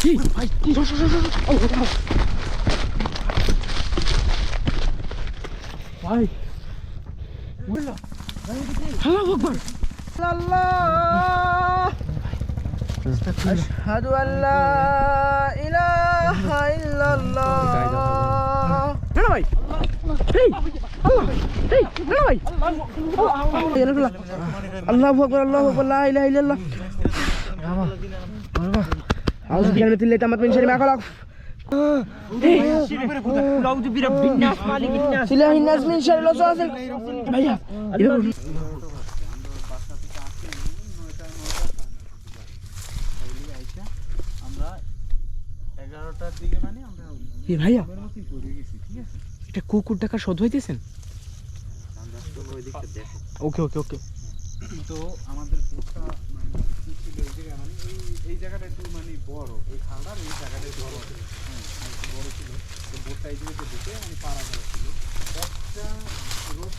ভাই ভাই আল্লাহু আকবার আল্লাহ আশহাদু আল্লা ইলাহা ইল্লাল্লাহ না ভাই এই আল্লাহ এই না ভাই আল্লাহু আকবার আল্লাহু আকবার লা ইলাহা ইল্লাল্লাহ আউযু বিল্লাহি মিনাশ শাইতানির রাজিম মিন শাররি মা খালাক লাউযু বিরাব্বিন নাস মালিকিন নাস ইলাহিন নাস মিন শাররিল ওয়াসওয়াসিল ভাইয়া আমরা 11টার দিকে মানে আমরা এই ভাইয়া পড়ে গেছি, ঠিক আছে? এটা কুকুর ডাকা শোধ হইতেছেন ওই দিকটা দেখো। ওকে ওকে ওকে তো আমাদের বোটটা মানে কি ছিল এই জায়গা মানে এই জায়গাটা একটু মানে বড়, এই খালটার এই জায়গাটা বড় ছিল, হ্যাঁ একটু বড় ছিল। তো বোটটা এই দিকে ঢুকে মানে পাড়া করা ছিল একটা রোড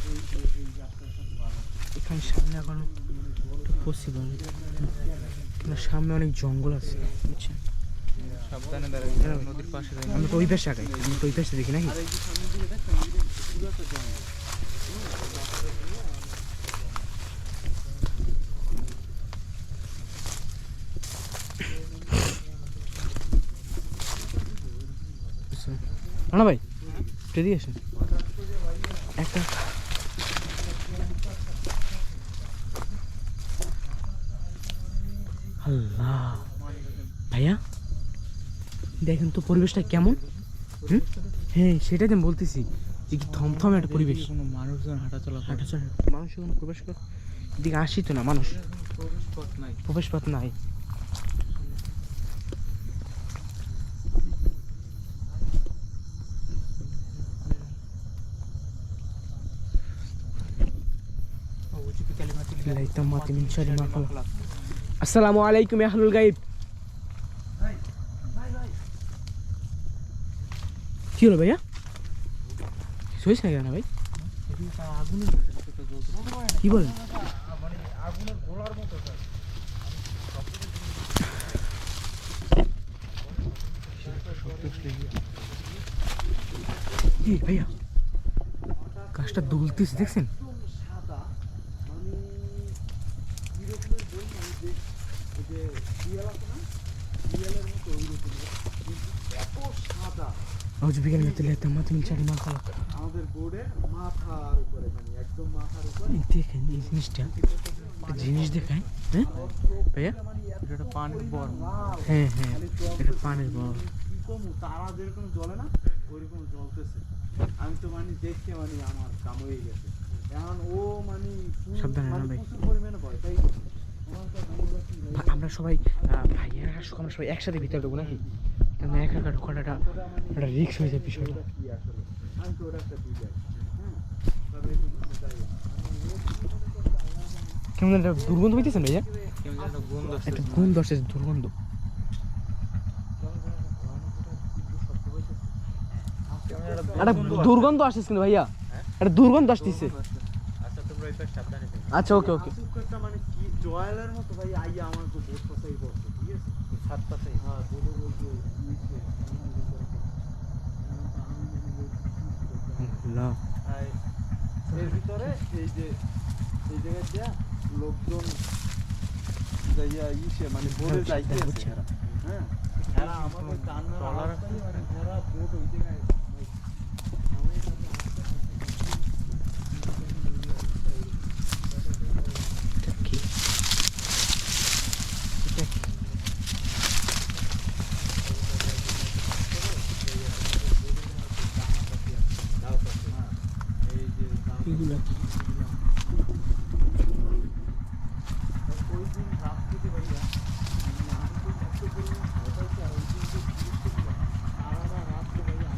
এই এই রাস্তার সাথে পাড়া। এখানে সামনে এখনো একটু পসিবল সামনে অনেক জঙ্গল আছে বুঝছেন সাবধানে দাঁড়ান, নদীর পাশে দাঁড়ান। আমি তো ওই পাশে আগাই আমি তো ওই পাশে দেখি নাকি আর এই যে সামনে দিকে দেখছেন পুরো একটা জঙ্গল। না ভাই এদিকে আসেন একটা আল্লাহ ভাইয়া দেখেন তো পরিবেশটা কেমন হ্যাঁ সেটাই তো আমি বলতেছি যে কি থমথম একটা পরিবেশ কোনো মানুষজন হাঁটাচলা মানুষ কোনো প্রবেশ কর এদিকে আসি তো না মানুষ পথ নাই। প্রবেশ পথ নাই আসসালামু আলাইকুম ইয়া আহলুল গায়ব কি হলো ভাইয়া শুয়েছ না কেন ভাই কি বলেন এই ভাইয়া গাছটা দুলতেছে দেখছেন আমাদের বোর্ডের মাথার উপরে মানে একদম মাথার উপরে দেখেন এই জিনিসটা একটা জিনিস দেখায় হ্যাঁ ভাইয়া এটা পানির বর, হ্যাঁ হ্যাঁ এটা পানির বল তারা যেরকম জ্বলে না ওইরকম জ্বলতেছে। আমি তো মানে দেখে মানে আমার কাম হয়ে গেছে। এখন ও মানে সাবধানে না ভাই। প্রচুর পরিমাণে ভয় তাই আমরা সবাই ভাইয়া আমরা সবাই একসাথে ভিতরে ঢুকবো নাকি কারণ একা একা ঢোকাটা একটা রিস্ক হয়ে যায় বিষয়টা কি আসলে আমি তো ওটা একটা বুঝাই, হ্যাঁ তবে একটু বুঝতে চাই কেমন একটা দুর্গন্ধ হইতেছেন ভাইয়া কেমন যেন গন্ধ একটা গন্ধ আসছে দুর্গন্ধ একটা দুর্গন্ধ আসছে কিন্তু ভাইয়া একটা দুর্গন্ধ আসতেছে আচ্ছা তোমরা এই পাশে সাবধানে থেকো। আচ্ছা ওকে ওকে একটা মানে কি জয়েলের মতো ভাই আইয়া আমার তো বোট পাশেই বসে, ঠিক আছে সাত পাশেই, হ্যাঁ বোর্ডের ওই যে নিচে আল্লাহ এর ভিতরে এই যে এই জায়গায় দিয়া লোকজন যাইয়া ইসে মানে বোর্ডে যাইতে আছে এরা, হ্যাঁ এরা আমাদের কান্নার আওয়াজটাই মানে যারা বোট ওই জায়গায় কি এগুলা কি ওই দিন রাত থেকে ভাইয়া আমি তো এত পরিমাণ ভয় পাইছি আর ওই দিন যে সারাটা রাত তো ভাইয়া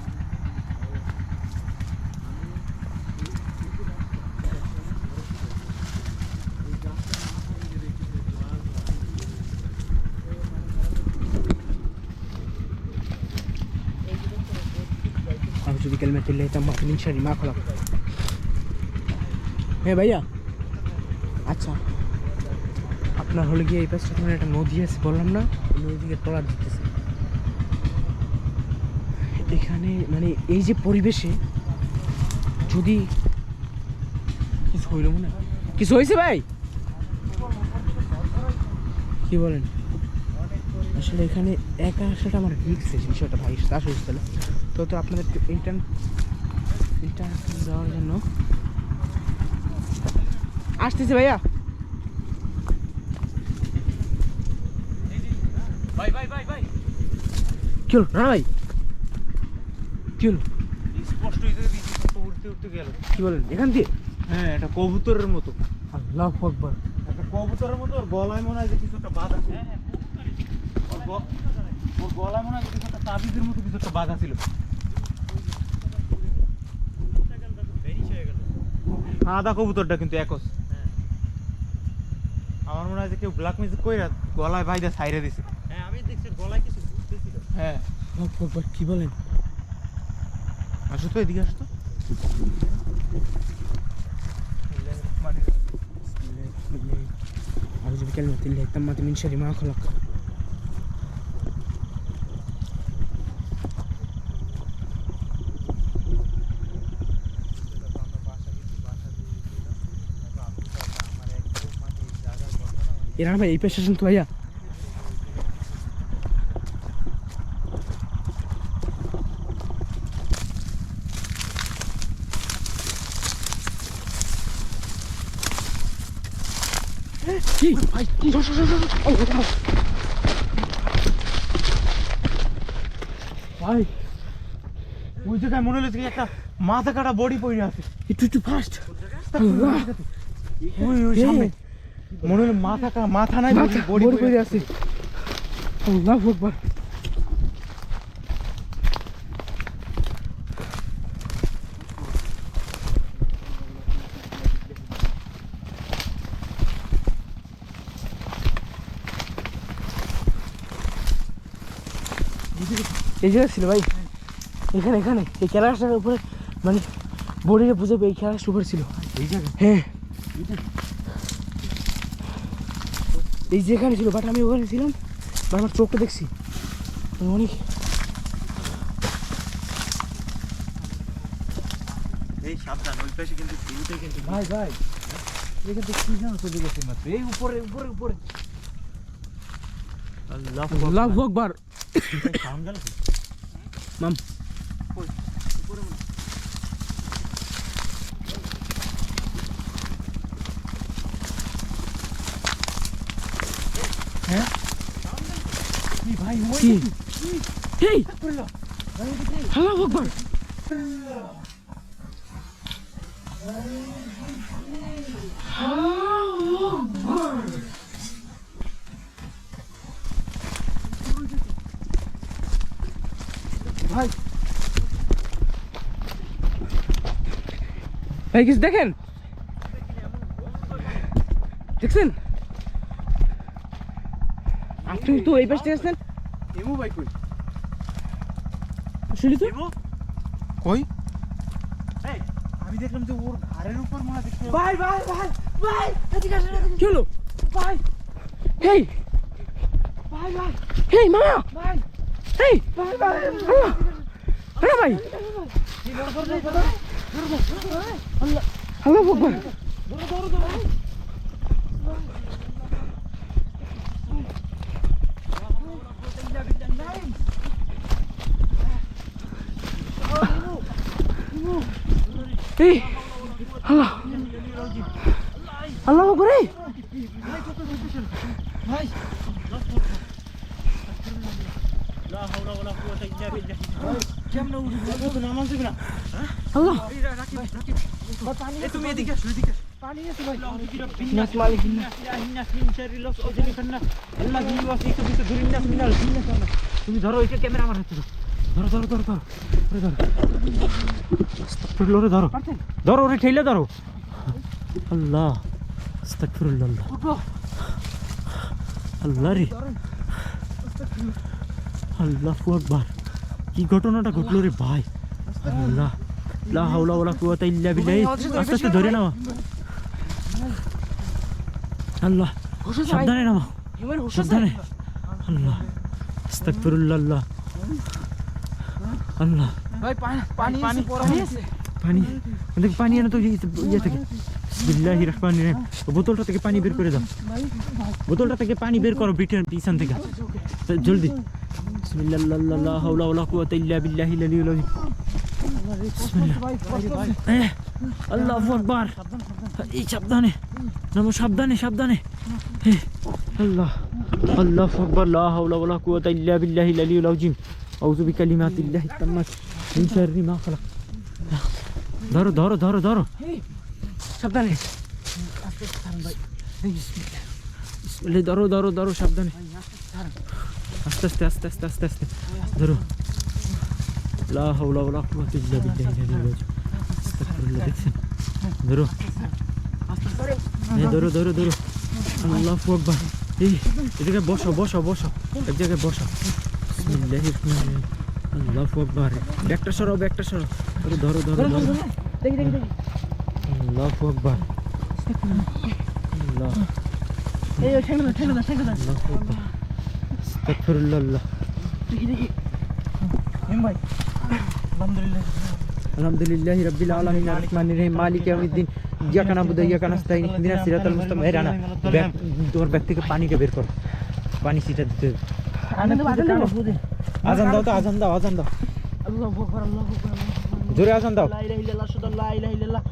أعوذ بكلمات الله التامة من شر ما خلق হ্যাঁ ভাইয়া আচ্ছা আপনার হলে গিয়ে এই পাশটা মানে একটা নদী আছে বললাম না, ওই নদী থেকে ট্রলার দিতেছে এখানে। মানে এই যে পরিবেশে যদি কিছু হইল মনে হয়, কিছু হয়েছে ভাই কি বলেন? আসলে এখানে একা আসাটা আমার রিস্ক আছে বিষয়টা ভাই, আসলে তাহলে তো আপনাদের এইটা যাওয়ার জন্য আসতেছে ভাইয়া। ভাই ভাই ভাই ভাই কি হলো না ভাই, কি হলো? স্পষ্ট উঠতে উঠতে গেল। কি বলেন এখান দিয়ে? হ্যাঁ, এটা কবুতরের মতো। আল্লাহু আকবার। একটা কবুতরের মতো ওর গলায় মনে হয় যে কিছু একটা বাঁধা ছিল। ওর গলায় মনে হয় যে কিছু একটা তাবিজের মতো কিছু একটা বাঁধা ছিল। সাদা কবুতরটা কিন্তু একস। আমার মনে হয় যে কেউ ব্ল্যাক ম্যাজিক কইরা গলায় বাইদা ছাইরে দিছে। হ্যাঁ, আমি দেখছি গলায় কিছু ঘুরতেছিল। হ্যাঁ, আল্লাহু আকবার। কি বলেন? আসো তো এদিকে, আসো তো। أعوذ بكلمة الله التامة من شر ما خلق. ইরান ভাই এই পেশা শুনতো ভাইয়া। কি ভাই কি ভাই, ওই জায়গায় মনে হলো যে একটা মাথা কাটা বডি পড়ে আছে। একটু ফাস্ট। ওই ওই সামনে মনে হলো মাথা নাই, বডি পড়ে আছে। আল্লাহু আকবার। এই জায়গা ছিল ভাই, এখানে এখানে এই ক্যালাসটার উপরে মানে বডিকে বুঝে এই ক্যালাসটার উপরে ছিল এই জায়গা। হ্যাঁ এই যেখানে ছিল, বাট আমি ওখানে ছিলাম, বাট আমার চোখটা দেখছি অনেক। এই সাবধান, ওই পাশে কিন্তু ভিউতে কিন্তু ভাই ভাই এখান থেকে কি জানো চলে গেছে মাত্র এই উপরে উপরে উপরে। আল্লাহু আকবার। সাউন্ড গেল মাম হ্যাঁ কি ভাই ওই কি এই আল্লাহু আকবার। ভাই ভাই কিছু দেখেন, দেখছেন? আপনি তো এই পাশ থেকে আসছেন। এমু ভাই কই? আসলে তো এমু কই? এই আমি দেখলাম যে ওর ঘাড়ের উপর মনে হয় দেখতে। ভাই ভাই ভাই ভাই এদিকে আসেন, এদিকে। কি হলো ভাই হেই ভাই ভাই হেই মামা ভাই হেই ভাই ভাই আল্লাহ আল্লাহ ভাই আল্লাহু আকবার। এই আল্লাহ আল্লাহু আকবার। এই ভাই লা হাওলা ওয়ালা কুওয়াতা ইল্লা বিল্লাহ। কেমনে উঠবো তো নামাজ দিবি না? আল্লাহ পানি তুমি এদিকে আসো, এদিকে পানি আছে ভাই। বিন্নাস মালিক বিন্নাস মিন শাররি লস ওজনি খান্না আল্লাযী ইউওয়াসিকু বিসুদুরিন মিনাল জিন্নাতি ওয়াল নাস। তুমি ধরো এটা ক্যামেরা আমার হাতে ধরো ধরো ধরো ধরো ধরো ধরো আস্তাগফিরুল্লাহ রে ধরো ধরো ওরে ঠেলে ধরো। আল্লাহ আস্তাগফিরুল্লাহ আল্লাহ রে আল্লাহু আকবার। কি ঘটনাটা ঘটলো রে ভাই? আল্লাহ লা হাওলা ওয়ালা কুওয়াতা ইল্লা বিল্লাহ। আস্তে আস্তে ধরে নাও। আল্লাহ হুশ আছে ভাই সাবধানে নামো হিউম্যান হুশ আছে সাবধানে আল্লাহ আস্তাগফিরুল্লাহ আল্লাহ আল্লাহ ভাই পানি পানি পানি আছে পানি দেখ পানি এনে তো ইয়ে থেকে বিসমিল্লাহির রহমানির রহিম বোতলটা থেকে পানি বের করে দাও বোতলটা থেকে পানি বের করো পিছন থেকে জলদি বিসমিল্লাহ লা হাওলা ওয়ালা কুওয়াতা ইল্লা বিল্লাহিল আলিয়্যিল আযীম আল্লাহু আকবার এই সাবধানে নামো সাবধানে সাবধানে আল্লাহ আল্লাহু আকবার লা হাওলা ওয়ালা কুওয়াতা ইল্লা বিল্লাহিল আলিয়্যিল আযীম আউযু বিকালিমাতিল্লাহি তাম্মাত মিন শাররি মা খালাক ধরো ধরো ধরো ধরো সাবধানে বিসমিল্লাহ ধরো ধরো ধরো সাবধানে আস্তে আস্তে আস্তে আস্তে আস্তে আস্তে ধরো লা হাওলা ওয়ালা কুওয়াতা ইল্লা বিল্লাহিল আলিয়্যিল আযীম আস্তাগফিরুল্লাহ দেখছেন ধরো ধরো ধরো ধরো আল্লাহু আকবার এই এদিকে বসো বসো বসো এক জায়গায় বসো বিসমিল্লাহির রহমানির রহিম আল্লাহু আকবার ব্যাগটা সরাও ধরো ধরো ধরো ধরো দেখি দেখি দেখি আল্লাহু আকবার আল্লাহ এই ঠেঙ্গা দাও আল্লাহু আকবার আস্তাগফিরুল্লাহ আল্লাহ দেখি দেখি হিম ভাই আলহামদুলিল্লাহ আলহামদুলিল্লাহি রাব্বিল আলামিন আর রহমানির রহিম মালিক ইয়াউমিদ্দিন ইয়াকা নাবুদু ওয়া ইয়াকা নাস্তাইন ইহদিনাস সিরাতাল মুস্তাকিম এই রানা তোমার ব্যাগ থেকে পানিটা বের করো পানি সিটা দিতে হবে আজান দাও তো আজান দাও আল্লাহু আকবার জোরে আজান দাও লা ইলাহা ইল্লাল্লাহ লা ইলাহা ইল্লাল্লাহ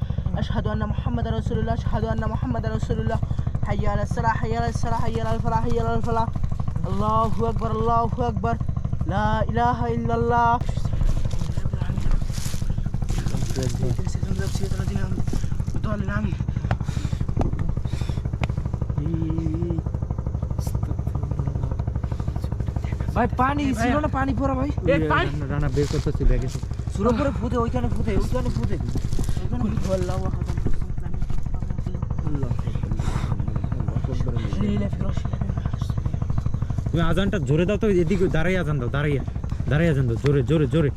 আশহাদু আন্না মুহাম্মাদার রাসূলুল্লাহ আশহাদু আন্না মুহাম্মাদার রাসূলুল্লাহ হাইয়া আলাস সালাহ হাইয়া আলাস সালাহ হাইয়া আলাল ফালাহ হাইয়া আলাল ফালাহ আল্লাহু আকবার লা ইলাহা ইল্লাল্লাহ ভাই পানি ছিল না পানি পড়া ভাই রানা বের করতেছি ব্যাগে সুরো করে ফুদে ওইখানে ফুদে আল্লাহু আকবার তুমি আজানটা জোরে দাও তো এদিকে দাঁড়াই আজান দাও দাঁড়াই আজান দাও জোরে জোরে জোরে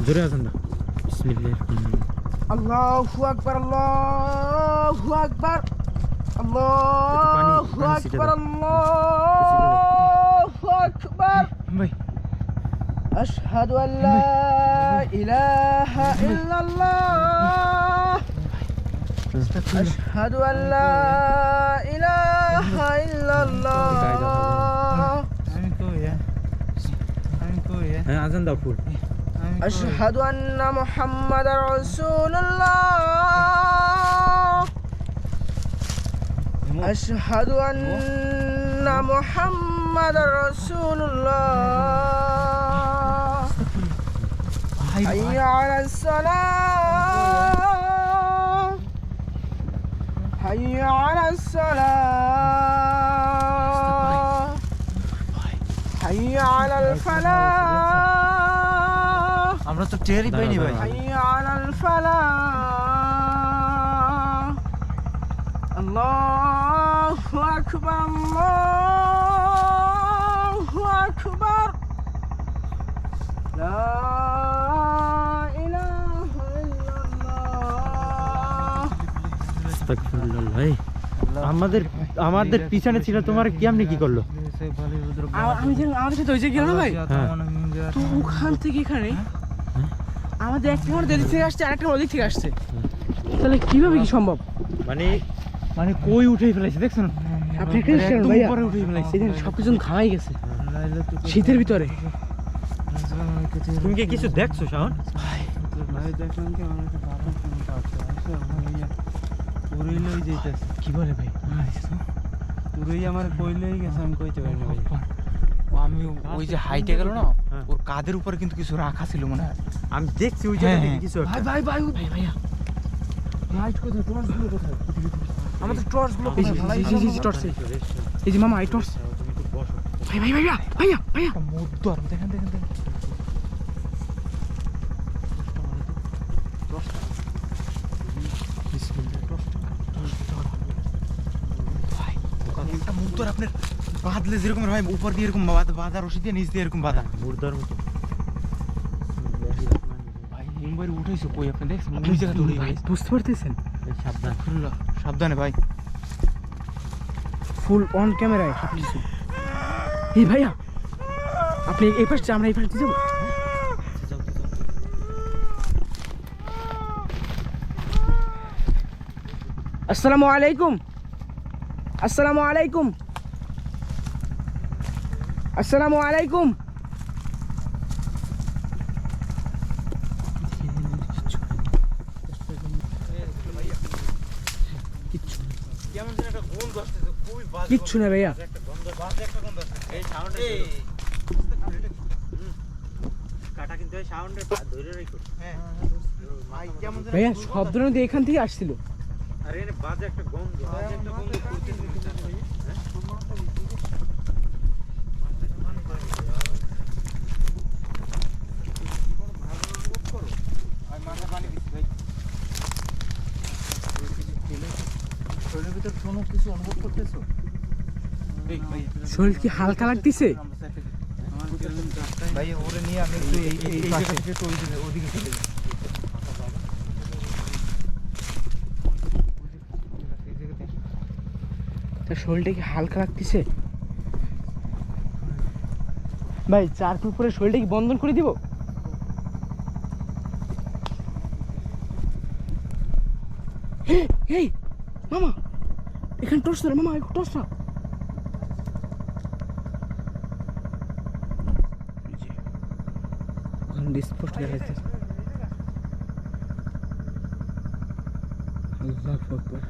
জোরে আজান দাও বিসমিল্লাহ আল্লাহু আকবার আল্লাহু আকবার আল্লাহু আকবার আল্লাহু আকবার ভাই আশহাদু আল্লা ইলাহা ইল্লাল্লাহ আশহাদু আল্লা ইলাহা ইল্লাল্লাহ হ্যাঁ আজান দাও ফুল أشهد أن محمد رسول الله أشهد أن محمد رسول الله حي على الصلاة حي على الصلاة حي على الفلاح আমরা তো টেরই পাইনি ভাই حي على الفلاح الله أكبر الله أكبر لا إله إلا الله আস্তাগফিরুল্লাহ ভাই আমাদের পিছনে ছিল তোমার কেমনে কি করলো আমি যে আমাদের সাথে হয়েছে গেল না ভাই হ্যাঁ তো ওখান থেকে এখানে আমাদের একটা মানুষ এদিক থেকে আসছে আরেকটা ওদিক থেকে আসছে তাহলে কিভাবে কি সম্ভব মানে কই উঠেই ফেলাইছে দেখছেন আপনি একটু উপরে উঠে ফেলাইছে এখানে সবকিছু ঘামাই গেছে শীতের ভিতরে তুমি কি কিছু দেখছো শাওন ভাই দেখলাম কি আমার একটা বাবা শুনতে আসছে পুরোই লই যাইতেছে কি বলে ভাই পুরোই আমার কইলেই গেছে আমি কইতে পারি না ভাই আমি ওই যে হাইটে গেল না ওর কাঁধের উপরে কিন্তু কিছু রাখা ছিল মনে হয় আমি দেখছি ওই জায়গা থেকে কিছু ভাই ভাই ভাই ভাই ভাইয়া লাইট কোথায় টর্চ গুলো কোথায় আমাদের টর্চ গুলো এই কোথায় যে টর্চ এই যে মামা এই টর্চ তুমি একটু বসো ভাই ভাই ভাইয়া ভাইয়া ভাইয়া মুদ্দর দেখেন দেখেন দেখেন একটা মুদ্দর আপনার বাঁধলে যেরকম হয় উপর দিয়ে এরকম বাঁধা রশি দিয়ে নিচ দিয়ে এরকম বাঁধা মুর্দার মতো ভাই মুম্বাইয়ের উঠেছে কই আপনি দেখছেন ওই জায়গা দৌড়ে ভাই বুঝতে পারতেছেন সাবধান সাবধানে ভাই ফুল অন ক্যামেরায় সব কিছু। এই ভাইয়া আপনি এই পাশে, আমরা এই পাশে দিয়ে যাবো। আসসালামু আলাইকুম, আসসালামু আলাইকুম, আসসালামু আলাইকুম। কিচ্ছু না ভাইয়া, ভাইয়া শব্দ নদী এখান থেকে আসছিল। আরে বাজে একটা গন্ধ, বাজে একটা গন্ধ করতেছে। মাথা পানি দিচ্ছি ভাই। শরীরের ভিতর কোনো কিছু অনুভব করতেছো? শরীর কি হালকা লাগতেছে? ভাই ওরে নিয়ে আমি একটু এই জায়গা থেকে একটু ওদিকে চলে যাই। তার শরীরটা কি হালকা লাগতেছে? ভাই চারকুল পরে শরীরটা কি বন্ধন করে দিব? এই মামা এখানে টর্চ ধরে, মামা টর্চ না। স্পষ্ট দেখা যাচ্ছে। আল্লাহু আকবার।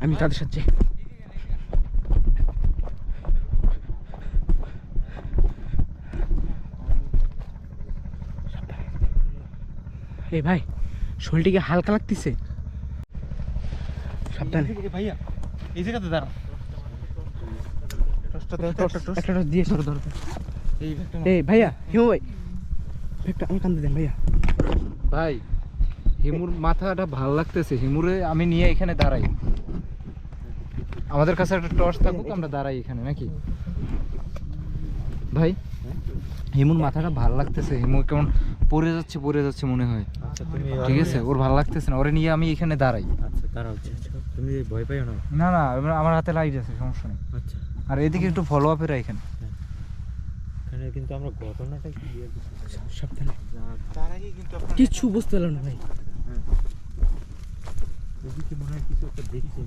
আমি তাদের সাথে এই ভাই শরীরটা কি হালকা লাগতেছে? সাবধানে ভাইয়া এই জায়গাতে দাঁড়াও। একটা টর্চ দিয়ে ধরো ধরো। এই ব্যাগটা এই ভাইয়া হিমু ভাই একটা আমি কান্দে দেন ভাইয়া। ভাই হিমুর মাথাটা ভালো লাগতেছে, হিমুরে আমি নিয়ে এখানে দাঁড়াই। আমাদের কাছে একটা টর্চ থাকুক, আমরা দাঁড়াই এখানে নাকি ভাই? হিমুর মাথাটা ভালো লাগতেছে, হিমু কেমন পড়ে যাচ্ছে মনে হয়। ঠিক আছে, ওর ভালো লাগতেছে না, ওরে নিয়ে আমি এখানে দাঁড়াই। আচ্ছা দাঁড়াও, তুমি ভয় পাইও না। না না, আমার হাতে লাইট আছে, সমস্যা নেই। আচ্ছা আর এদিকে একটু ফলো আপেরা এখানে। এখানে কিন্তু আমরা ঘটনাটা কি সাবধানে। তার আগে কিন্তু আপনার কিচ্ছু বুঝতে পারলাম না ভাই। এদিকে মনে হয় কিছু একটা দেখছি।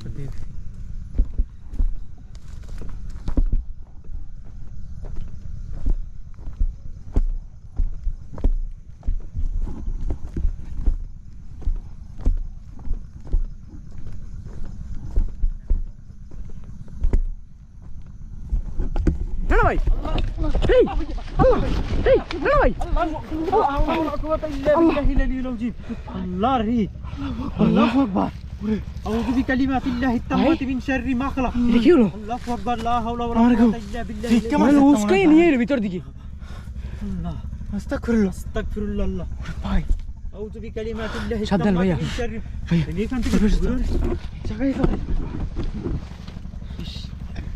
না ভাই এই আল্লাহ, এই না ভাই আল্লাহ রে, আল্লাহু আকবার। আউযু বিকালিমাতিল্লাহি তাম্মাতি মিন শাররি মা খালাক। এটা কি হলো? আল্লাহু আকবার, লা হাওলা ওয়ালা আমার কুওয়াতা ইল্লা বিল্লাহি। মানে উস্কাই নিয়ে এর ভিতর দিকে। আল্লাহ আস্তাগফিরুল্লাহ। আস্তাগফিরুল্লাহ। আল্লাহ ভাই আউযু বিকালিমাতিল্লাহি সাবধান ভাইয়া। মিন শাররি। ভাইয়া, এখান থেকে জায়গায় তো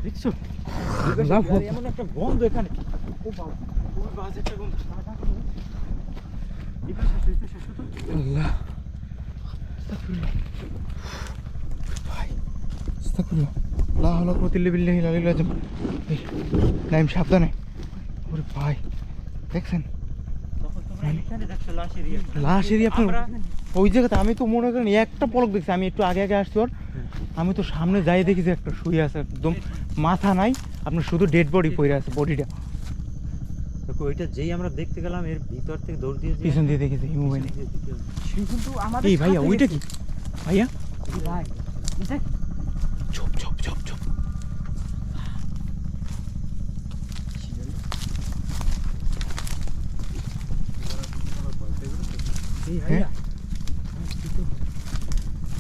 দেখছো আল্লাহু আকবার। এমন একটা গন্ধ এখানে। ও বাবা, ওই বাজে একটা গন্ধ। আল্লাহ আস্তাগফিরুল্লাহ। ভাই আস্তাগফিরুল্লাহ। লা হাওলা ওয়া কুওয়াতা ইল্লা বিল্লাহিল আলিয়্যিল আযীম। এই নাইম সাবধানে। ওরে ভাই দেখছেন তখন তোমরা এখানে দেখছো লাশের ইয়ে। লাশ এরিয়া আপনার আমরা ওই জায়গাতে আমি তো মনে করেন একটা পলক দেখছি। আমি একটু আগে আসছি ওর, আমি তো সামনে যাই দেখি যে একটা শুয়ে আছে, একদম মাথা নাই, আপনার শুধু ডেড বডি পড়ে আছে, বডিটা দেখো, ওইটা যেই আমরা দেখতে গেলাম এর ভিতর থেকে দৌড় দিয়ে পিছন দিয়ে দেখেছি হিমু ভাই। কিন্তু আমাদের এই ভাইয়া ওইটা কি ভাইয়া? ভাই এটা চুপ চুপ চুপ চুপ। এই ভাইয়া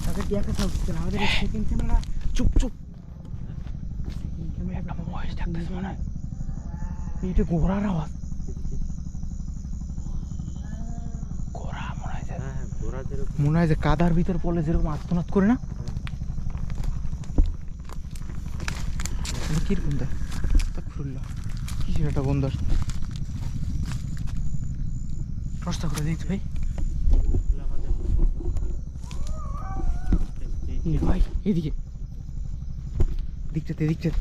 তাদের কি একটা সব আমাদের সেকেন্ড ক্যামেরা। চুপ চুপ। ক্যামেরা ভয়েস ডাকতেছে মনে হয়। এইটা ঘোড়ার আওয়াজ। ঘোড়া মনে হয় যে, হ্যাঁ ঘোড়া যেরকম মনে হয় যে কাদার ভিতর পড়লে যেরকম আত্মনাদ করে না, কিরকম দেয়। কিসের একটা গন্ধ আসছে। প্রশ্ন করে দেখতে ভাই। এই ভাই এদিকে দিকটাতে দিকটাতে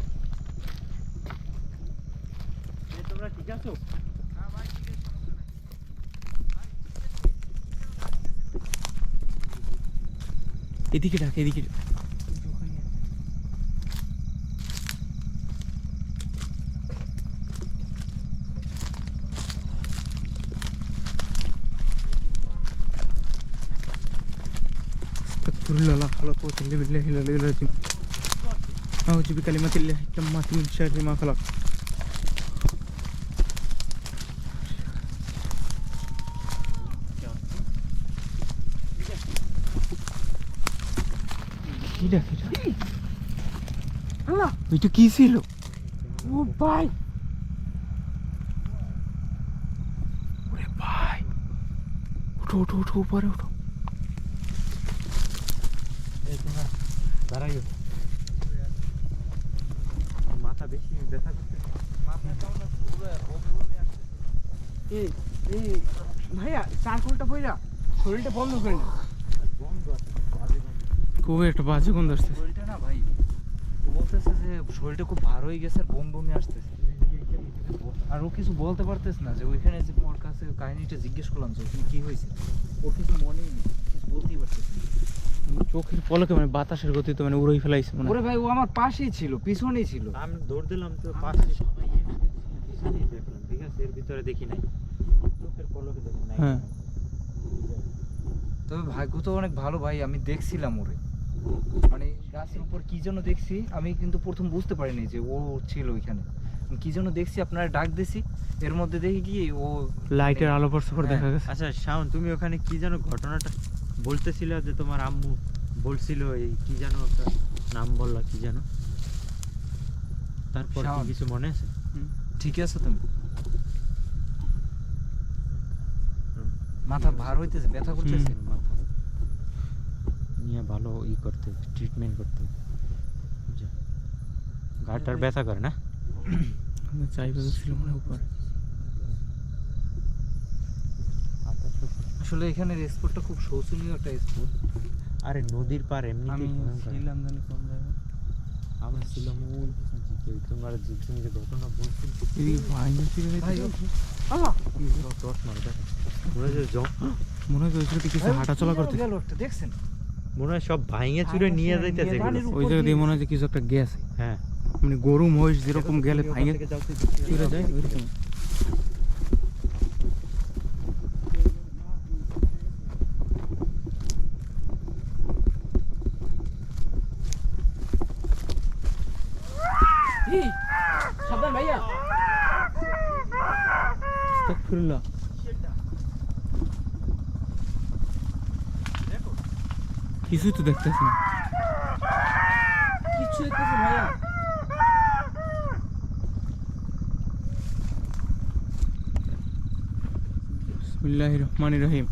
তো? এদিকে ডাক, এদিকে ডাক। আস্তাগফিরুল্লাহ লা হাওলা ওয়া কুওয়াতা ইল্লা বিল্লাহিল আলিয়্যিল আযীম। আউযু বিকালিমাতিল্লাহি তাম্মাতি মিন শাররি মা খালাক। কি ডাক এটা? আল্লাহ, ওইটা কি ছিল? ও ভাই, ওরে ভাই, ওঠো ওঠো ওঠো, উপরে ওঠো। এই তোমরা দাঁড়াইও। মাথা বেশি ব্যথা করতে। এই এই ভাইয়া চারকোলটা বইরা শরীরটা বন্ধ করে না। বন্ধ আছে, বাজে গন্ধ। খুব একটা বাজে গন্ধ আসছে। শরীরটা না ভাই, ও বলতেছে যে শরীরটা খুব ভার হয়ে গেছে আর বমি বমি আসতেছে। আর ও কিছু বলতে পারতেছ না যে ওইখানে যে ওর কাছে কাহিনীটা জিজ্ঞেস করলাম যে ওখানে কি হয়েছে, ও কিছু মনেই নেই, কিছু বলতেই পারতেছে না। চোখের পলকে মানে বাতাসের গতিতে মানে উড়াই ফেলাইছে মনে হয়। ওরে ভাই, ও আমার পাশেই ছিল, পিছনেই ছিল। আমি দৌড় দিলাম তো পাশে সবাই পিছনেই দেখলাম, ঠিক আছে, এর ভিতরে দেখি নাই, চোখের পলকে দেখি নাই। হ্যাঁ। তবে ভাগ্য তো অনেক ভালো ভাই, আমি দেখছিলাম ওরে, মানে গাছের উপর কি যেন দেখছি, আমি কিন্তু প্রথম বুঝতে পারিনি যে ও ছিল ওইখানে। আমি কি যেন দেখছি, আপনারা ডাক দিছি, এর মধ্যে দেখি কি ও লাইটের আলো পড়ছে পর দেখা গেছে। আচ্ছা শাওন, তুমি ওখানে কি জানো ঘটনাটা বলতেছিল যে তোমার আম্মু বলছিল এই কি জানো একটা নাম বললা কি জানো, তারপর কি শাওন। কিছু মনে আছে? ঠিক আছে তুমি মাথা ভার হইতেছে, ব্যথা করতেছে। মাথা নিয়ে ভালো করতে হবে, ট্রিটমেন্ট করতে হবে, বুঝছো? গাটার ব্যথা করে না? চাইবে ছিল মনে হয় উপরে। আসলে এখানের স্পোর্টটা খুব শোচনীয় একটা স্পোর্ট। আরে নদীর পার আমি এমনিতেই ভয়ঙ্কর। ছিলাম জানি কোন জায়গায়। আমরা ছিলাম ওই তোমার তুমি যে ঘটনা বলছিল এদিকে ভাইঙ্গা ছিল ভাই, আল্লাহ, টস মার দেখো, মনে হয় যে মনে হয় ওই জায়গাতে কিছু হাঁটাচলা করতে। গেল একটা, দেখছেন? মনে হয় সব ভাঙে চুরে নিয়ে যাইতেছে এগুলো। ওই জায়গা দিয়ে মনে হয় যে কিছু একটা গেছে, হ্যাঁ, মানে গরু মহিষ যেরকম গেলে ভাঙে চুরে যায় ওইরকম। এই, সাবধান ভাইয়া। আস্তাগফিরুল্লাহ। কিছুই তো দেখতেছি না। কিচ্ছু দেখতেছি ভাইয়া। বিসমিল্লাহির রহমানির রহিম।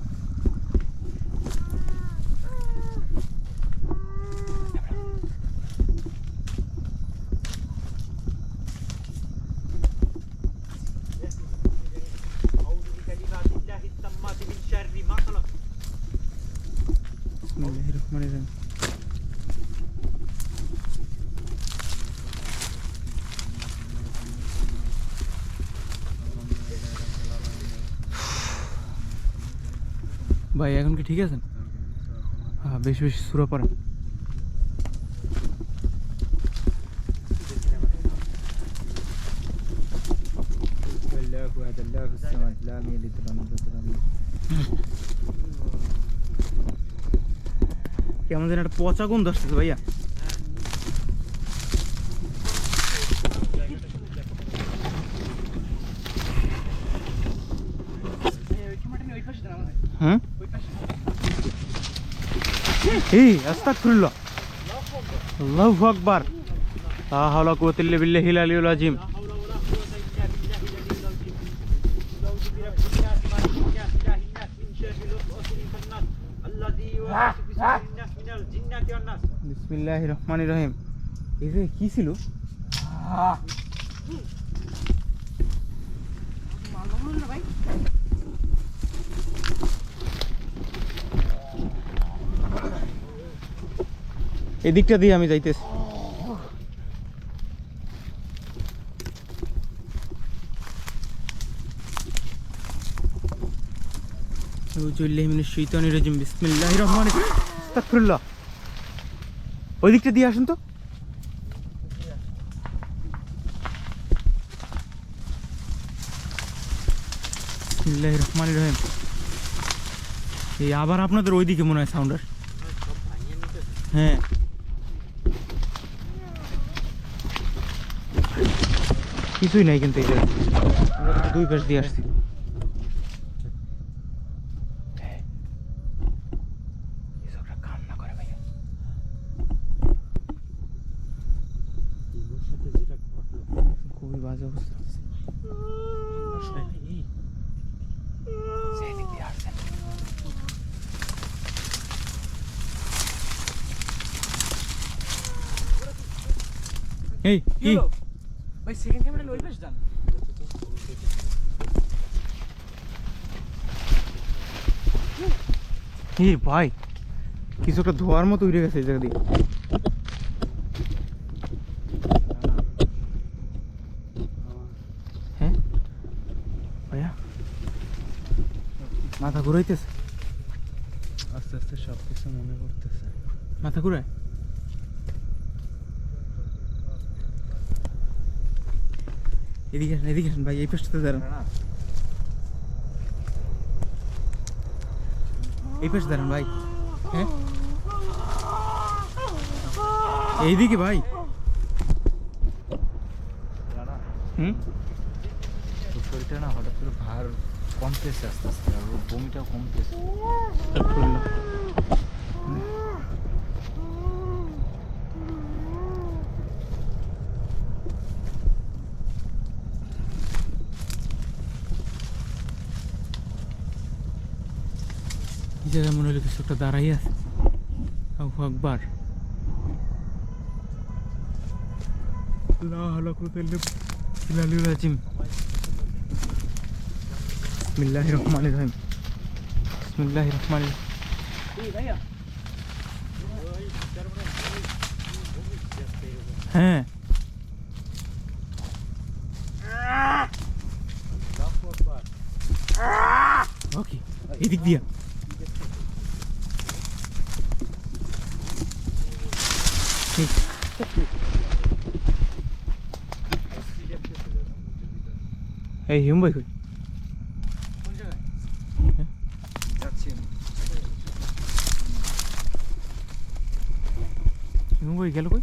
বিসমিল্লাহির রহমানির রহিম। ভাই এখন কি ঠিক আছেন? হ্যাঁ, বেশি বেশি সুরা পড়েন। কেমন যেন একটা পচা গন্ধ আসতেছে ভাইয়া। হ্যাঁ, এই আস্তাগফিরুল্লাহ, আল্লাহু আকবার, লা হাওলা ওয়া কুওয়াতা ইল্লা বিল্লাহিল আলিয়্যিল আযীম। বিসমিল্লাহির রহমানির রহিম। এই যে কি ছিল? এদিকটা দিয়ে আমি যাইতেছি। আউযুবিল্লাহি মিনাশ শাইতানির রাজিম বিসমিল্লাহির রহমানির রহিম আস্তাগফিরুল্লাহ ওই দিকটা দিয়ে আসুন তো বিসমিল্লাহির রহমানির রহিম এই আবার আপনাদের ওইদিকে মনে হয় সাউন্ড আসে হ্যাঁ কিছুই নাই কিন্তু এই জায়গায় আমরা কিন্তু দুই পাশ দিয়ে আসছি কৃষকরা কান্না করে ভাইয়া খুবই বাজে অবস্থা সেদিক দিয়ে আসছেন এই কি ভাই সেকেন্ড ক্যামেরা ওই পাশ যান এই ভাই কিছু একটা ধোয়ার মতো উড়ে গেছে এই জায়গা দিয়ে হ্যাঁ ভাইয়া মাথা ঘুরাইতেছে আস্তে আস্তে সব কিছু মনে করতেছে। মাথা ঘুরায় এদিকে আসেন ভাই এই পাশটাতে দাঁড়ান এই পাশে দাঁড়ান ভাই হ্যাঁ এইদিকে ভাই হুম তো শরীরটা না হঠাৎ করে ভার কমতেছে আস্তে আস্তে আর ওর বমিটাও কমতেছে এই জায়গায় মনে হলো কিছু একটা দাঁড়াই আছে আল্লাহু আকবার বিসমিল্লাহির রহমানির রহিম বিসমিল্লাহির রহমানির হ্যাঁ ওকে এদিক দিয়া ঠিক এই হিম ভাই কই কোন জায়গায় যাচ্ছি আমি। হিম ভাই গেল কই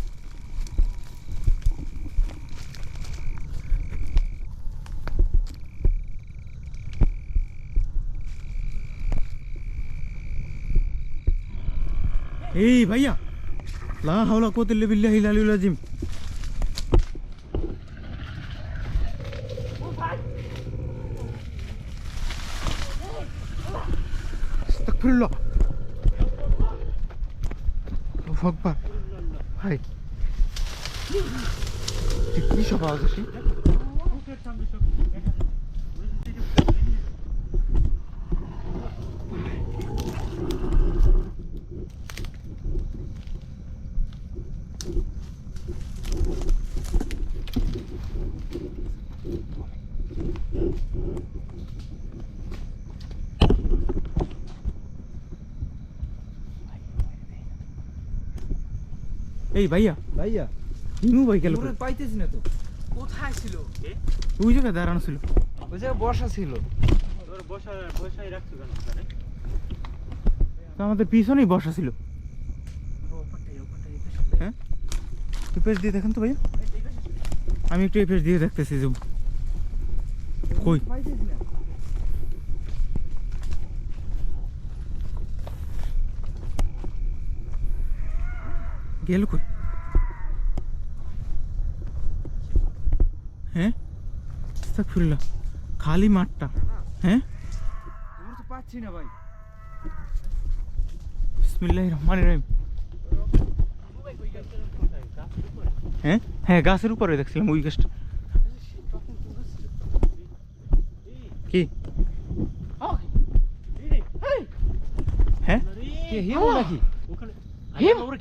এই ভাইয়া লা হাওলা কুওয়াতা ইল্লা বিল্লাহিল আলিয়্যিল আযীম আস্তাগফিরুল্লাহ আল্লাহু আকবার ভাই কি সব আওয়াজ আসে এই ভাইয়া ভাইয়া হিমু ভাই গেল ওরে পাইতেছি না তো কোথায় ছিল ওই জায়গায় দাঁড়ানো ছিল ওই জায়গায় বসা ছিল তো আমাদের পিছনেই বসা ছিল হ্যাঁ এই পেজ দিয়ে দেখেন তো ভাইয়া আমি একটু এই পেজ দিয়ে দেখতেছি যে কই পাইতেছি না গেল কই হ্যাঁ আস্তাগফিরুল্লাহ খালি মাঠটা হ্যাঁ ওর তো পাচ্ছি না ভাই বিসমিল্লাহির রহমানির রহিম হ্যাঁ হ্যাঁ গাছের উপরে দেখছিলাম ওই গাছটা কি হ্যাঁ কে হিমু নাকি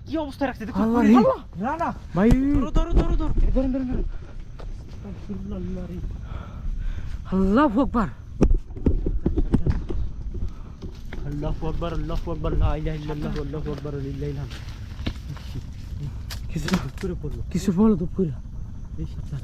কি অবস্থা রাখছে দেখো আল্লাহ রে না না ভাই ধরো ধরেন ধরেন ধরেন আল্লাহু আকবার আল্লাহু আকবার লা ইলাহা ইল্লাল্লাহ আল্লাহু আকবার লিল্লাহিল হামদ কিছু করে পড়লো কিছু বলো তো পুরো এই সাবধান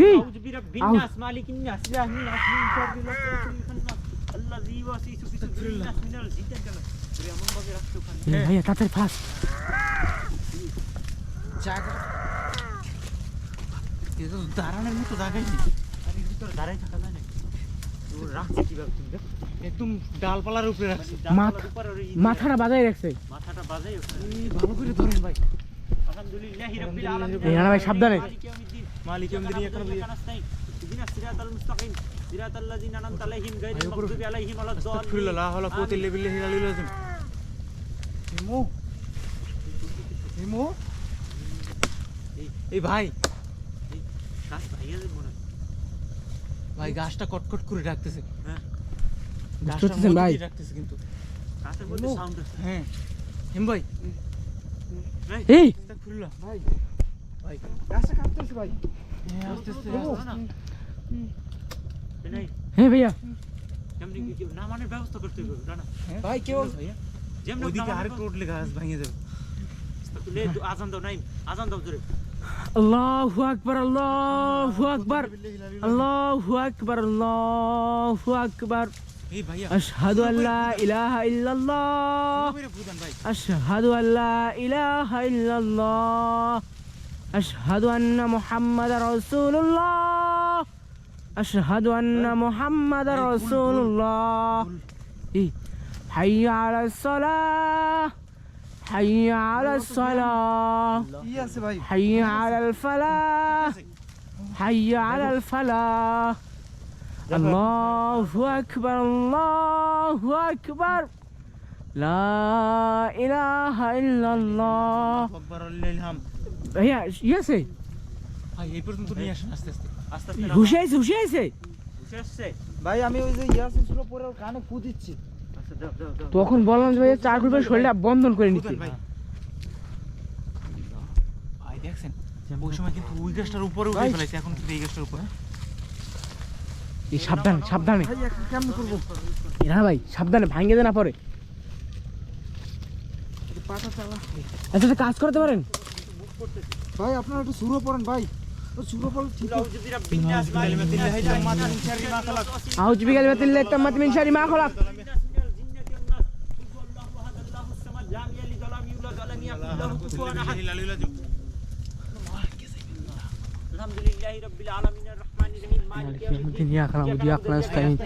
أعوذ برب الناس مالك الناس إله الناس من شر الوسواس الخناس الذي يوسوس في صدور الناس من الجنة এমন ভাবে রাখছো ওখানে ভাইয়া তাড়াতাড়ি ফাস জায়গা এটা তো দাঁড়ানোর মতো জায়গাই নেই আর এর ভিতরে দাঁড়াই থাকা যায় না ও রাখছে কিভাবে তুমি দেখ একদম ডালপালার উপরে রাখছে মাথাটা বাজায় রাখছে মাথাটা বাজাই ওখানে ভালো করে ধরেন ভাই আলহামদুলিল্লাহি রাব্বিল আলামিন এই রানা ভাই সাবধানে মালিক এমনি এখন ইহদিনাস সিরাতাল মুস্তাকিম সিরাতাল লাযিনা আনআমতা আলাইহিম গায়রিল মাগদুবি আলাইহিম ওয়ালাদ-দাল্লিন আস্তাগফিরুল্লাহ লা হাওলা কুওয়াতা ইল্লা বিল্লাহিল আলিয়্যিল আযীম হিমু হিমু এই ভাই কাজ ভাইয়া যে মনে ভাই গাছটা কটকট করে ডাকতেছে হ্যাঁ গাছটা করতেছেন ভাই? ডাকতেছে কিন্তু কাছের মধ্যে সাউন্ড আছে হ্যাঁ হিম ভাই এই আস্তাগফিরুল্লাহ ভাই ভাই গাছটা কাঁপতেছে ভাই হ্যাঁ আস্তে আস্তে না নাই হ্যাঁ ভাইয়া কেমনি কি নামানোর ব্যবস্থা করতে হবে রানা ভাই কেউ ভাইয়া যেমন ওইদিকে আরেকটু উঠলে গাছ ভেঙে যাবে লে আজান দাও নাই আজান দাও জোরে আল্লাহু আকবার আল্লাহু আকবার আল্লাহু আকবার আল্লাহু আকবার এই ভাইয়া আশহাদু আল্লা ইলাহা ইল্লাল্লাহ মেরে বুদান ভাই আশহাদু আল্লা ইলাহা ইল্লাল্লাহ আশহাদু আন্না মুহাম্মাদার রাসূলুল্লাহ আশহাদু আন্না মুহাম্মাদার রাসূলুল্লাহ এই হাইয়া আলাস সালাহ হাইয়া আলাস সালাহ কি আছে ভাই হাইয়া আলাল ফালাহ হাইয়া আলাল ফালাহ আল্লাহু আকবার আল্লাহু আকবার লা ইলাহা ইল্লাল্লাহ আকবার আল্লাহুল হাম ভাইয়া ইয়াছে ভাই এই পর্যন্ত নিয়ে আসেন আস্তে আস্তে আস্তে আস্তে হুশে আইছে হুশে আইছে উঠে আসছে ভাই আমি ওই যে ইয়াসিন সুরা পরে ওর কানে ফু দিচ্ছি আচ্ছা দাও দাও দাও তখন বললাম যে ভাইয়া চার গ্রুপের শরীরটা বন্ধন করে নিতে বুদান ভাই ভাই দেখছেন ওই সময় কিন্তু ওই গাছটার উপরে উঠে ফেলাইছে এখন কিন্তু এই গাছটার উপরে এই সাবধানে সাবধানে ভাই এখন কেমন করবো না ভাই সাবধানে ভাঙে দে না পরে পাটা চালা আচ্ছা একটা কাজ করতে পারেন ভাই আপনারা একটু সুরো পড়েন ভাই ও সুরো পড়লে ঠিক আউযু বিরাব্বিন নাস কালিমাতিল্লাহি তাম্মাতিন মিন শাররি মা খালাক আউযু বিকালিমাতিল্লাহি তাম্মাতি মিন শাররি মা খালাক الحمدلله رب العالمين الرحمن الرحيم مالك يوم الدين إياك نعبد وإياك نستعين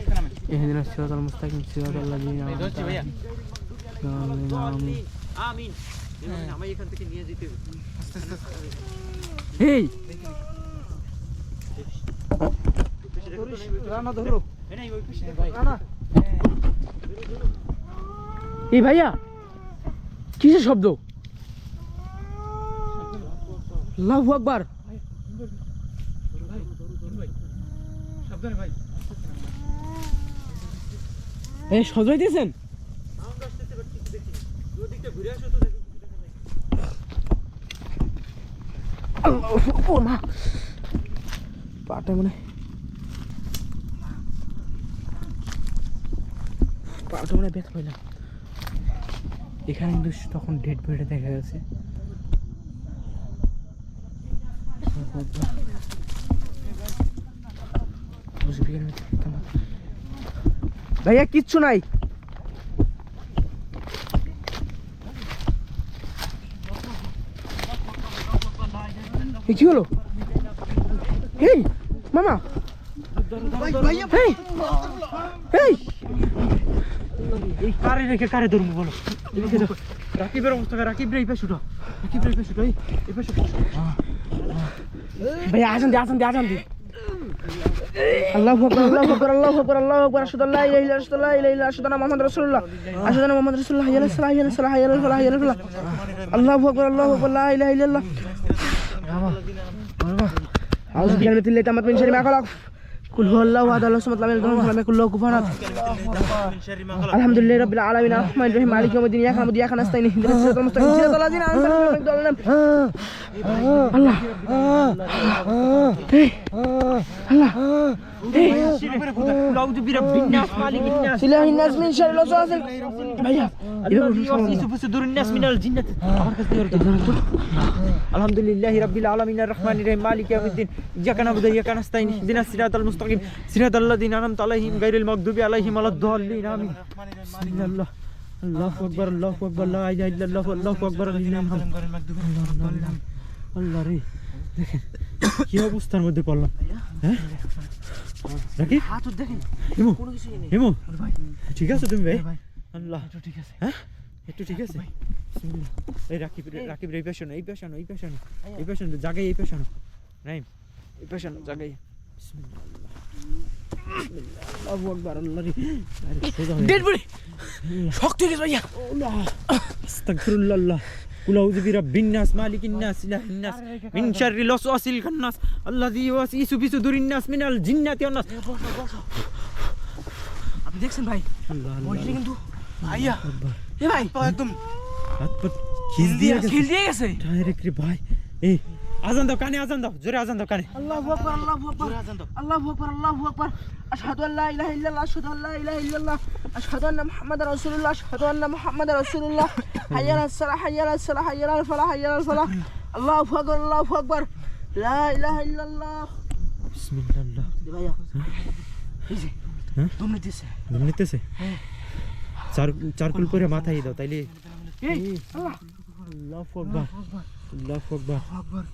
اهدنا الصراط المستقيم صراط الذين أنعمت عليهم আমিন আমি এখান থেকে নিয়ে যেতে হবে এই রানা ধরো এই ওই পিছনে রানা এই ভাইয়া কিসের শব্দ আল্লাহু আকবার সাবধানে ভাই এই সজাইতেছেন সাউন্ড আসতেছে বাট কিছু দেখি ওই দিকটা ঘুরে আসো তো দেখো আল্লাহু ও মা পাটা মনে পাটা মনে ব্যথা পাইলাম এখানে কিন্তু তখন ডেড বডিটা দেখা গেছে ভাইয়া কিচ্ছু নাই কি হলো এই মামা এই এই এই কারে রেখে কারে ধরবো বলো রাকিবের অবস্থা রাকিব রে এই পাশে উঠো রাকিব রে এই পাশে ভাইয়া আজান দি আল্লাহু আকবার আল্লাহু আকবার আল্লাহু আকবার আল্লাহু আকবার আশহাদু আল্লা ইলাহা ইল্লাল্লাহ আশহাদু আল্লা ইলাহা ইল্লাল্লাহ আশহাদু আন্না মুহাম্মাদার রাসূলুল্লাহ আশহাদু আন্না মুহাম্মাদার রাসূলুল্লাহ হাইয়া আলাস সালাহ হাইয়া আলাস সালাহ হাইয়া আলাল ফালাহ হাইয়া আলাল ফালাহ আল্লাহু আকবার লা ইলাহা ইল্লাল্লাহ আউযু বিকালিমাতিল্লাহি তাম্মাতি মিন শাররি মা খালাক কুল হুয়াল্লাহু আহাদ আল্লাহু সামাদ লাম ইয়ালিদ ওয়া লাম ইয়াকুল লাহু কুফুয়ান আহাদ আলহামদুলিল্লাহি রাব্বিল আলামিন আররাহমানির রহিম মালিকি ইয়াউমিদ্দিন ইয়্যাকা না'বুদু ওয়া ইয়্যাকা নাস্তাইন ইহদিনাস সিরাতাল মুস্তাকিম সিরাতাল লাযিনা আন'আমতা আলাইহিম আল্লাহ আল্লাহ আউযু বিরাব্বিন নাস মালিকিন নাস ইলাহিন নাস মিন শাররিল ওয়াসওয়াসিল ভাইয়া আল্লাযী ইউওয়াসওয়িসু ফি সুদুরিন নাস মিনাল জিন্নাতি আমার কাছে আলহামদুলিল্লাহি রাব্বিল আলামিন আররাহমানির রহিম মালিকি ইয়াউমিদ্দিন ইয়্যাকা না'বুদু ওয়া ইয়্যাকা নাস্তাইন ইহদিনাস সিরাতাল মুস্তাকিম সিরাতাল লাযিনা আন'আমতা আলাইহিম গায়রিল মাগদুবি আলাইহিম ওয়ালাদ-দাল্লিন আমিন বিসমিল্লাহ আল্লাহু আকবার লা ইলাহা ইল্লাল্লাহু আল্লাহু আকবার লিল্লাহিল হামদ আল্লাহ রে দেখেন কি অবস্থার মধ্যে পড়লাম হ্যাঁ রাকিব হাত দেখেন হিমু কোনো কিছু নেই হিমু ঠিক আছে তুমি ভাই আল্লাহ একটু ঠিক আছে হ্যাঁ একটু ঠিক আছে বিসমিল্লাহ এই রাকিব রে এই পেছনে জায়গায় এই পেছনে নাই এই পেছনে জায়গায় বিসমিল্লাহ আল্লাহু আকবার আল্লাহ রে ডেড বডি শক্ত হয়ে গেছে ভাইয়া আস্তাগফিরুল্লাহ কুল আউযু বিরাব্বিন নাস মালিকিন নাস ইলাহিন নাস মিন শাররিল ওয়াসওয়াসিল খান্নাস আল্লাযী ইউওয়াসওয়িসু ফি সুদুরিন নাস মিনাল জিন্নাতি ওয়ান নাস আপনি দেখছেন ভাই আল্লাহ বলছি কিন্তু ভাইয়া এ ভাই একদম হাত পা খিল দিয়ে খিল দিয়ে গেছে ডাইরেক্ট রে ভাই এই আজান দাও কানে আজান দাও জোরে আজান দাও কানে আল্লাহু আকবার আল্লাহু আকবার আল্লাহু আকবার আল্লাহু আকবার আশহাদু আল্লা ইলাহা ইল্লাল্লাহ আশহাদু আল্লা ইলাহা ইল্লাল্লাহ আশহাদু আন্না মুহাম্মাদার রাসূলুল্লাহ আশহাদু আন্না মুহাম্মাদার রাসূলুল্লাহ হাইয়া আলাস সালাহ হাইয়া আলাস সালাহ হাইয়া আলাল ফালাহ হাইয়া আলাল ফালাহ আল্লাহু আকবার লা ইলাহা ইল্লাল্লাহ বিসমিল্লাহ ভাইয়া এই যে হ্যাঁ দম নিতেছে নিতেছে চারকুল করে মাথায় দাও তাইলে এই আল্লাহ আল্লাহু আকবার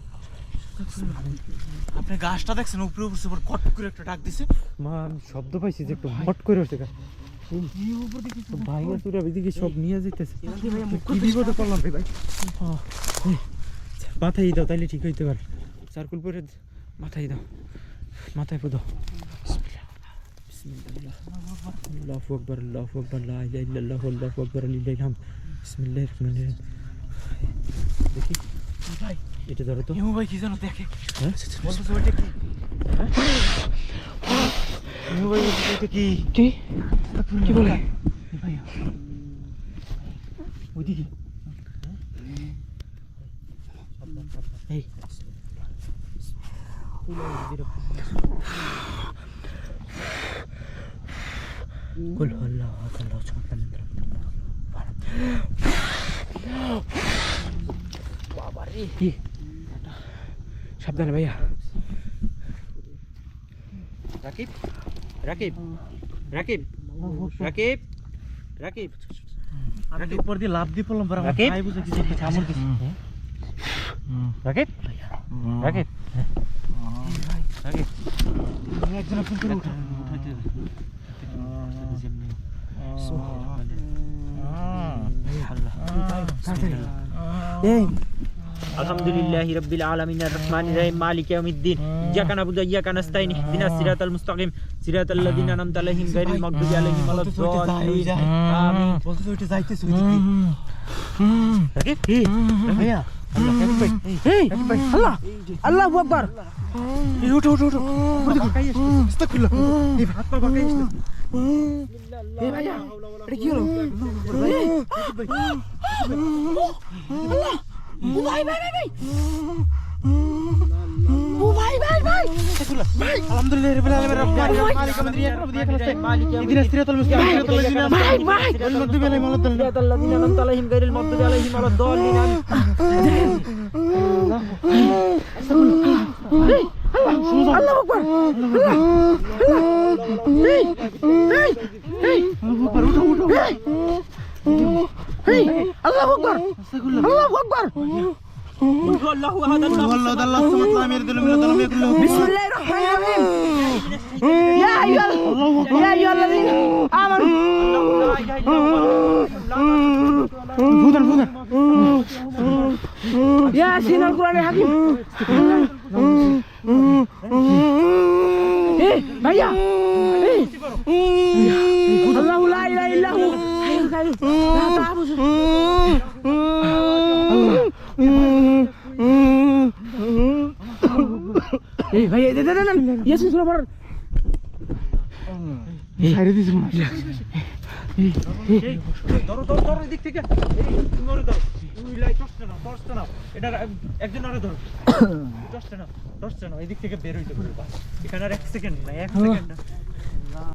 আপনি গাছটা দেখছেন উপরে উপরে উপর কট করে একটা ডাক দিছে মা আমি শব্দ পাইছি যে একটু হট করে উঠছে ভাই তোরা এদিকে সব নিয়ে যেতেছে কি বিপদে পড়লাম রে ভাই মাথায় দাও তাইলে ঠিক হইতে পারে চারকুল করে মাথায় দাও মাথায় দাও বিসমিল্লাহ আল্লাহু আকবার লা ইলাহা ইল্লাল্লাহু আল্লাহু আকবার লিল্লাহিল হামদ বিসমিল্লাহির রহমানির রহিম দেখি ভাই এটা ধরো তো ইমু ভাই কি জানো দেখে হ্যাঁ বলতেছে ওইটা কি ইমু ভাই এটা কি কি বলে ভাইয়া ওইদিকে এই قل هو الله احد الله الصمد لم يلد ولم বাবা রে সাবধানে ভাইয়া রাকিব রাকিব রাকিব রাকিব রাকিব আমি উপর দিয়ে লাভ দিয়ে পড়লাম বড় রাকিব? ভাই বুঝে কিছু কামড় দিছে রাকিব রাকিব রাকিব একজন ফোন করে উঠা আলহামদুলিল্লাহি রাব্বিল আলামিন আররাহমানির রহিম মালিকি ইয়াউমিদ্দিন ইয়্যাকা না'বুদু ওয়া ইয়্যাকা নাস্তাইন ইহদিনাস সিরাতাল মুস্তাকিম সিরাতাল লাযিনা আন'আমতা আলাইহিম গায়রিল মাগদুবি আলাইহিম ওয়ালাদ-দাল্লিন আমিন বলতে তো এটা যাইতেছে ওইদিকে রাকিব ভাইয়া এই আল্লাহ আল্লাহু আকবার এই ওঠো ওঠো ওঠো উপরে দেখো আস্তাগফিরুল্লাহ এই হাত পা বাঁকাই আসছে এই ভাইয়া এটা কি হলো আল্লাহ ও ভাই ও ভাই আলহামদুলিল্লাহ রাব্বিল আলামিন রহমানির মালিক আমাদের ইয়া রাব্বি ইহদিনাস সিরাতাল মুস্তাকিম সিরাতাল লাযিনা আন'আমতা আলাইহিম ওয়ালাদ-দাল্লিন الذين أنعمت عليهم غير المغضوب عليهم ولا الضالين আল্লাহু আকবার আল্লাহু আকবার আল্লাহু আকবার الله أحد الله والله ده الله الصمد لم يلد ولم يولد ولم يكن له بسم الله الرحمن الرحيم يا أيها الذين آمنوا فوتن ياسين القرآن الحكيم भैया الله لا إله إلا هو حي القيوم لا تأخذه भैया यासीन सुनो ছাইরে দিছি মনে হয়। এই, ধরো ধরো ধরো এদিক থেকে এই তুমি ওরে ধরো ওই লাই টর্চটা নাও এটা একজন আরে ধরো টর্চটা নাও এদিক থেকে বের হইতে পারবে এখানে আর 1 সেকেন্ড না 1 সেকেন্ড